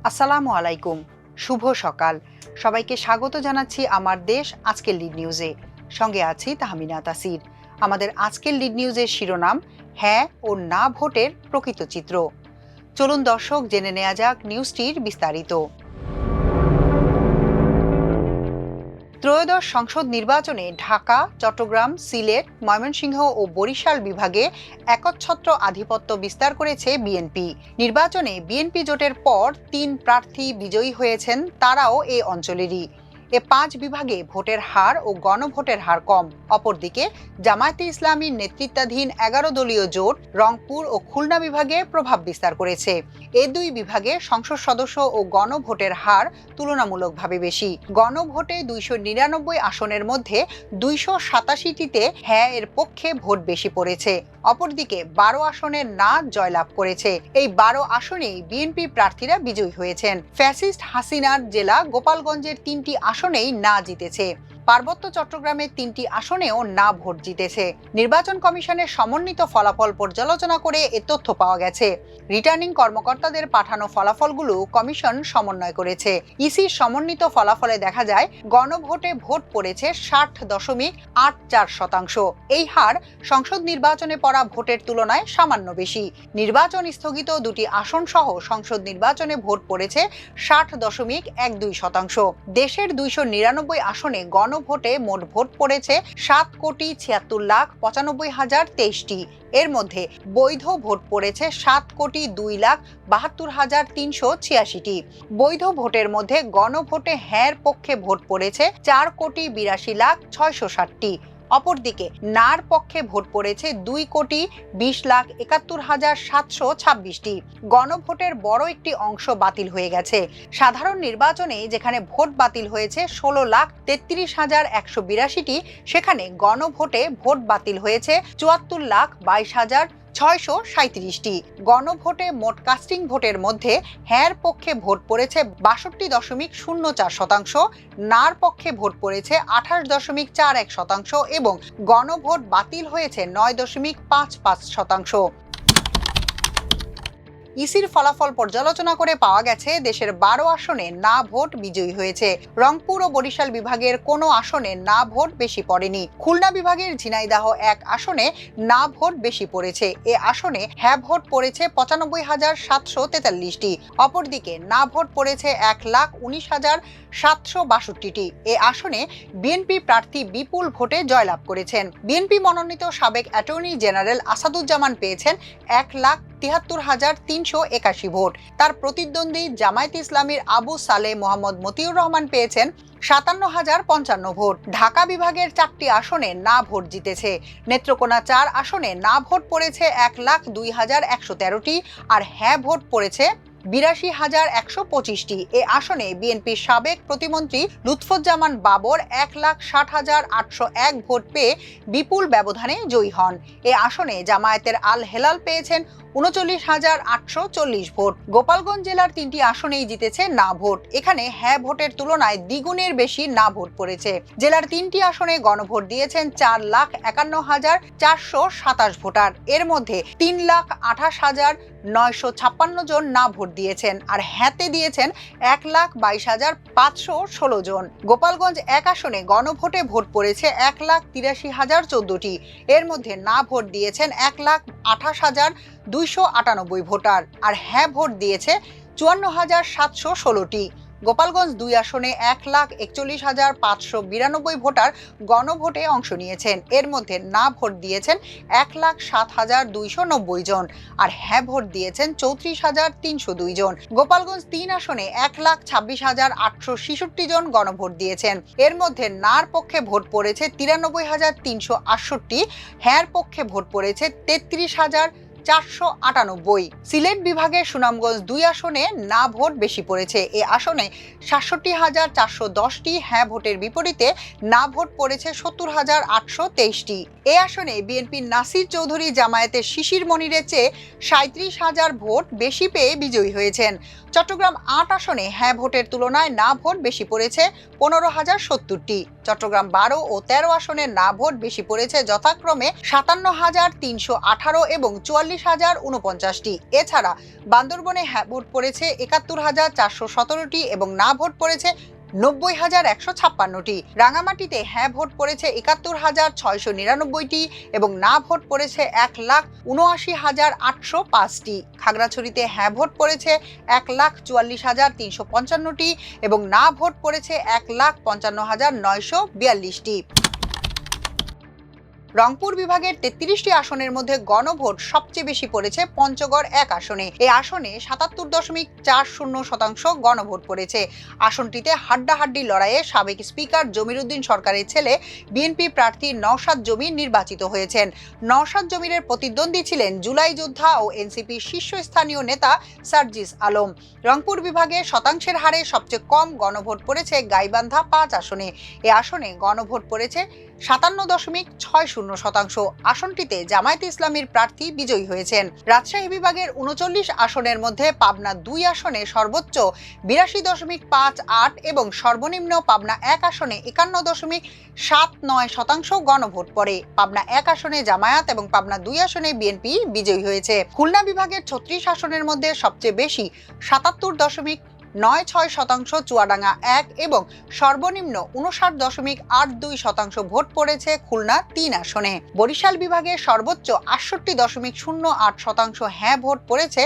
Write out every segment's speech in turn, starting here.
আসসালামু আলাইকুম, শুভ সকাল। সবাইকে স্বাগত জানাচ্ছি আমার দেশ আজকের লিড নিউজে। সঙ্গে আছি তাহমিনা তাসির। আমাদের আজকের লিড নিউজের শিরোনাম হ্যাঁ ও না ভোটের প্রকৃত চিত্র। চলুন দর্শক জেনে নেওয়া যাক নিউজটির বিস্তারিত। ত্রয়োদশ সংসদ নির্বাচনে ঢাকা, চট্টগ্রাম, সিলেট, ময়মনসিংহ ও বরিশাল বিভাগে একচ্ছত্র আধিপত্য বিস্তার করেছে বিএনপি। নির্বাচনে বিএনপি জোটের পর ৩ প্রার্থী বিজয়ী হয়েছেন, তারাও এ অঞ্চলেরই। এ ৫ বিভাগে ভোটের হার ও গণভোটের হার কম। অপরদিকে জামায়াতে ইসলামীর নেতৃত্বাধীন ১১ দলীয় জোট রংপুর ও খুলনা বিভাগে প্রভাব বিস্তার করেছে। এ ২ বিভাগে সংসদ সদস্য ও গণভোটের হার তুলনামূলকভাবে বেশি। গণভোটে ২৯৯ আসনের মধ্যে ২৮৭টিতে হ্যাঁ এর পক্ষে ভোট বেশি পড়েছে। অপরদিকে ১২ আসনের না জয়লাভ করেছে। এই ১২ আসনেই বিএনপি প্রার্থীরা বিজয়ী হয়েছেন। ফ্যাসিস্ট হাসিনার জেলা গোপালগঞ্জের ৩টি আসনেই না জিতেছে। পার্বত্য চট্টগ্রামের ৩টি আসনেও না ভোট জিতেছে। নির্বাচন কমিশনের সমন্বিত ফলাফল পর্যালোচনা করে এ তথ্য পাওয়া গেছে। রিটার্নিং কর্মকর্তাদের পাঠানো ফলাফলগুলো কমিশন সমন্বয় করেছে। ইসির সমন্বিত ফলাফলে দেখা যায় গণভোটে ভোট পড়েছে ৬০.৮৪%। এই হার সংসদ নির্বাচনে পড়া ভোটের তুলনায় সামান্য বেশি। নির্বাচন স্থগিত ২টি আসন সহ সংসদ নির্বাচনে ভোট পড়েছে ৬০.১২%। দেশের ২৯৯ আসনে গণভোটে মোট ভোট পড়েছে ৭,৭৬,৯৫,০২৩টি। এর মধ্যে বৈধ ভোট পড়েছে ৭,২,৭২,৩৮৬টি। বৈধ ভোটের মধ্যে গণভোটে হ্যাঁর পক্ষে ভোট পড়েছে ৪,৮২,৬৬০টি। অপরদিকে নার পক্ষে ভোট পড়েছে ২,২,৭১,৭২৬টি। গণভোটের বড় একটি অংশ বাতিল হয়ে গেছে। সাধারণ নির্বাচনে যেখানে ভোট বাতিল হয়েছে ১৬,৩৩,১৮২টি, সেখানে গণভোটে ভোট বাতিল হয়েছে ৭৪,২২,৬৩৭টি। গণভোটে মোট কাস্টিং ভোটের মধ্যে হ্যাঁর পক্ষে ভোট পড়েছে ৬২.০৪%, নার পক্ষে ভোট পড়েছে ২৮.৪১% এবং গণভোট বাতিল হয়েছে ৯.৫৫%। ইসির ফলাফল পর্যালোচনা করে পাওয়া গেছে দেশের ১২ আসনে না ভোট বিজয়ী হয়েছে। রংপুর ও বরিশাল বিভাগের কোনো আসনে না ভোট বেশি পড়েনি। খুলনা বিভাগের ঝিনাইদহ ১ আসনে না ভোট বেশি পড়েছে। এ আসনে হ্যাঁ ভোট পড়েছে ৯৫,৭৪৩টি। অপরদিকে না ভোট পড়েছে ১,১৯,৭৬২টি। এ আসনে বিএনপি প্রার্থী বিপুল ভোটে জয়লাভ করেছেন। বিএনপি মনোনীত সাবেক অ্যাটর্নি জেনারেল আসাদুজ্জামান পেয়েছেন ১,৭৩,৩৮১ ভোট। তার প্রতিদ্বন্দ্বী জামায়াতে ইসলামীর আবু সালেহ মোহাম্মদ মতিউর রহমান পেয়েছেন ৫৭,০৫৫ ভোট। ঢাকা বিভাগের ৪টি আসনে না ভোট জিতেছে। নেত্রকোনা ৪ আসনে না ভোট পড়েছে ১,০২,১১৩টি আর হ্যাঁ ভোট পড়েছে ৮২,১২৫টি। এ আসনে বিএনপির সাবেক প্রতিমন্ত্রী লুৎফুজ্জামান বাবর ১,৬০,৮০১ ভোট পেয়ে বিপুল ব্যবধানে জয়ী হন। এ আসনে জামায়াতের আল হেলাল পেয়েছেন ৩৯,৮৪০ ভোট। গোপালগঞ্জ জেলার ৩টি আসনেই জিতেছে না ভোট। এখানে হ্যাঁ ভোটের তুলনায় দ্বিগুণের বেশি না ভোট পড়েছে। জেলার 3টি আসনে গণভোট দিয়েছেন ৪,৫১,৪২৭ ভোটার। এর মধ্যে ৩,২৮,৯৫৬ জন না ভোট দিয়েছেন আর হ্যাঁতে দিয়েছেন ১,২২,৫১৬ জন। গোপালগঞ্জ ১ আসনে গণভোটে ভোট পড়েছে ১,৮৩,০১৪টি। এর মধ্যে না ভোট দিয়েছেন ১,২৮,২৯৮ ভোটার আর হ্যাঁ ভোট দিয়েছে ৫৪,৭১৬টি। গোপালগঞ্জ ২ আসনে ১,৪১,৫৯২ ভোটার গণভোটে অংশ নিয়েছেন। এর মধ্যে না ভোট দিয়েছেন ১,০৭,২৯০ জন আর হ্যাঁ ভোট দিয়েছেন ৩৪,৩০২ জন। গোপালগঞ্জ ৩ আসনে ১,২৬,৮৬৬ জন গণভোট দিয়েছেন। এর মধ্যে নার পক্ষে ভোট পড়েছে ৯৩,৩৬৮, হ্যাঁর পক্ষে ভোট পড়েছে ৩৩,৪৯৮। সিলেট বিভাগের সুনামগঞ্জ ২ আসনে না ভোট বেশি পড়েছে। এ আসনে ৬৭,৪১০টি হ্যাঁ ভোটের বিপরীতে না ভোট পড়েছে ৭০,৮২৩টি। এ আসনে বিএনপির নাসির চৌধুরী জামায়াতের শিশির মনিরের চেয়ে ৩৭,০০০ ভোট বেশি পেয়ে বিজয়ী হয়েছেন। চট্টগ্রাম ৮ আসনে হ্যাঁ ভোটের তুলনায় না ভোট বেশি পড়েছে ১৫,০৭০টি। চট্টগ্রাম 12 ও 13 আসনে না ভোট বেশি পড়েছে যথাক্রমে 57,318 এবং 44,049টি। এছাড়া বান্দরবনে হ্যাঁ ভোট পড়েছে 71,417টি এবং না ভোট পড়েছে 90,156টি। রাঙামাটিতে হ্যাঁ ভোট পড়েছে 71,699টি এবং না ভোট পড়েছে 1,79,805টি। খাগড়াছড়িতে হ্যাঁ ভোট পড়েছে 1,44,355টি এবং না ভোট পড়েছে 1,55,942টি। রংপুর বিভাগের 33টি আসনের মধ্যে গণভোট সবচেয়ে বেশি পড়েছে পঞ্চগড় 1 আসনে। এই আসনে 77.40% গণভোট পড়েছে। আসনটিতে হাড্ডাহাড্ডি লড়াইয়ে সাবেক স্পিকার জমির উদ্দিন সরকারের ছেলে বিএনপি প্রার্থী নওশাদ জমির নির্বাচিত হয়েছেন। নওশাদ জমিরের প্রতিদ্বন্দ্বী ছিলেন জুলাই যোদ্ধা ও এনসিপির শীর্ষস্থানীয় নেতা সার্জিস আলম। রংপুর বিভাগে শতাংশের হারে সবচেয়ে কম গণভোট পড়েছে গাইবান্ধা 5 আসনে। এই আসনে গণভোট পড়েছে 57.60%। আসনটিতে জামায়াতে ইসলামীর প্রার্থী বিজয়ী হয়েছেন। রাজশাহী বিভাগের 39 আসনের মধ্যে পাবনা 2 আসনে সর্বোচ্চ 82.58 এবং সর্বনিম্ন পাবনা 1 আসনে 51.79% গণভোট পড়ে। পাবনা 1 আসনে জামায়াত এবং পাবনা 2 আসনে বিএনপি বিজয়ী হয়েছে। খুলনা বিভাগের 36 আসনের মধ্যে সবচেয়ে বেশি 77.96% চুয়াডাঙ্গা 1 এবং সর্বনিম্ন 59.82% ভোট পড়েছে খুলনা 3 আসনে। বরিশাল বিভাগে সর্বোচ্চ 68.08% হ্যাঁ ভোট পড়েছে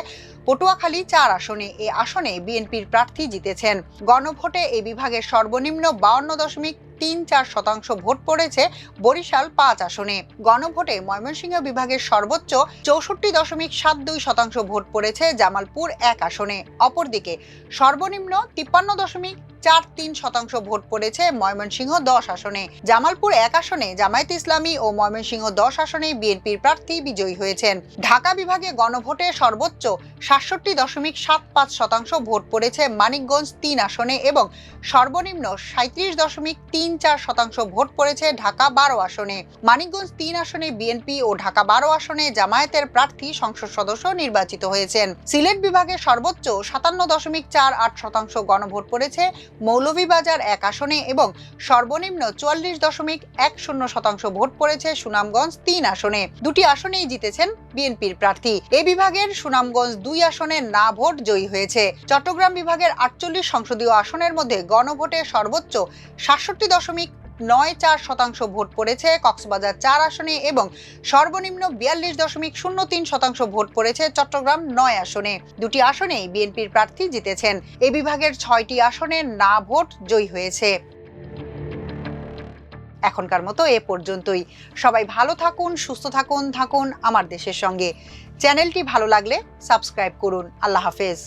পটুয়াখালী 4 আসনে। এই আসনে বিএনপির প্রার্থী জিতেছেন। গণভোটে এই বিভাগের সর্বনিম্ন 52.34% ভোট পড়েছে বরিশাল 5 আসনে। গণভোটে ময়মনসিংহ বিভাগের সর্বোচ্চ 64.72% ভোট পড়েছে জামালপুর 1 আসনে। অপরদিকে সর্বনিম্ন 53.43% ভোট পড়েছে ময়মনসিংহ 10 আসনে। জামালপুর 1 আসনে জামায়াতে ইসলামী ও ময়মনসিংহ 10 আসনে বিএনপির প্রার্থী বিজয়ী হয়েছেন। ঢাকা বিভাগে গণভোটে সর্বোচ্চ 67.75% ভোট পড়েছে মানিকগঞ্জ 3 আসনে এবং সর্বনিম্ন 37.34% ভোট পড়েছে ঢাকা 12 আসনে। মানিকগঞ্জ 3 আসনে বিএনপি ও ঢাকা 12 আসনে জামায়াতের প্রার্থী সংসদ সদস্য নির্বাচিত হয়েছেন। সিলেট বিভাগে সর্বোচ্চ 57.48% গণভোট পড়েছে মৌলভীবাজার 1 আসনে এবং সর্বনিম্ন 44.10% ভোট পড়েছে সুনামগঞ্জ 3 আসনে। দুটি আসনেই জিতেছেন বিএনপির প্রার্থী। এই বিভাগের সুনামগঞ্জ 2 আসনে না ভোট জয়ী হয়েছে। চট্টগ্রাম বিভাগের 48 সংসদীয় আসনের মধ্যে গণভোটে সর্বোচ্চ 67.94% ভোট পড়েছে কক্সবাজার 4 আসনে এবং সর্বনিম্ন 42.03% ভোট পড়েছে চট্টগ্রাম 9 আসনে। দুটি আসনেই বিএনপির প্রার্থী জিতেছেন। এই বিভাগের 6টি আসনে না ভোট জয়ী হয়েছে। এখনকার মতো এ পর্যন্তই। সবাই ভালো থাকুন, সুস্থ থাকুন আমার দেশের সঙ্গে। চ্যানেলটি ভালো লাগলে সাবস্ক্রাইব করুন। আল্লাহ হাফেজ।